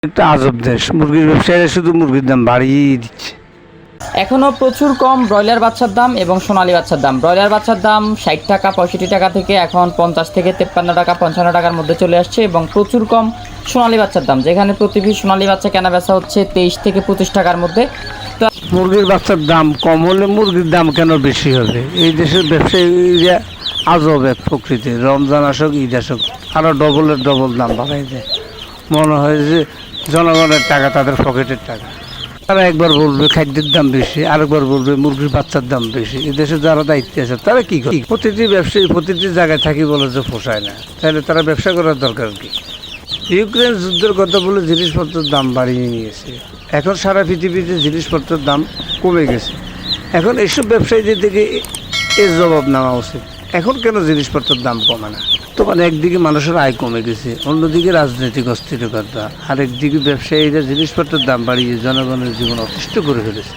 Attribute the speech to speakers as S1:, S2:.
S1: একটা আজব দেশ, মুরগির ব্যবসায়ীরা শুধু মুরগির দাম বাড়িয়ে দিচ্ছে।
S2: এখনও প্রচুর কম ব্রয়লার বাচ্চার দাম এবং সোনালী বাচ্চার দাম। ব্রয়লার বাচ্চার দাম 60 টাকা 65 টাকা থেকে এখন 50 থেকে 53 টাকা 55 টাকার মধ্যে চলে আসছে এবং প্রচুর কম সোনালী বাচ্চার দাম, যেখানে প্রতি পিস সোনালী বাচ্চা কেনা বেচা হচ্ছে 23 থেকে 25 টাকার মধ্যে। তো
S1: মুরগির বাচ্চার দাম কম হলে মুরগির দাম কেন বেশি হবে? এই দেশের ব্যবসায়ীরা আজব এক প্রকৃতির। রমজান আসুক, ঈদ আসুক, আরও ডবলের ডবল দাম বাড়াই দেয়। মনে হয় যে জনগণের টাকা তাদের পকেটের টাকা। তারা একবার বলবে খাদ্যের দাম বেশি, আরেকবার বলবে মুরগির বাচ্চার দাম বেশি। এদেশে যারা দায়িত্বে আছে তারা কি করে? প্রতিটি ব্যবসায়ী প্রতিটি জায়গায় থাকি বলে যে পোষায় না, তাহলে তারা ব্যবসা করার দরকার কি? ইউক্রেন যুদ্ধের কথা বলে জিনিসপত্রের দাম বাড়িয়ে নিয়েছে। এখন সারা পৃথিবীতে জিনিসপত্রের দাম কমে গেছে। এখন এইসব ব্যবসায়ীদের থেকে এর জবাব নেওয়া উচিত। এখন কেন জিনিসপত্রের দাম কমে না? তো মানে একদিকে মানুষের আয় কমে গেছে, অন্যদিকে রাজনৈতিক অস্থিরতা, আর একদিকে ব্যবসায়ীরা জিনিসপত্রের দাম বাড়িয়ে জনগণের জীবন অতিষ্ঠ করে ফেলেছে।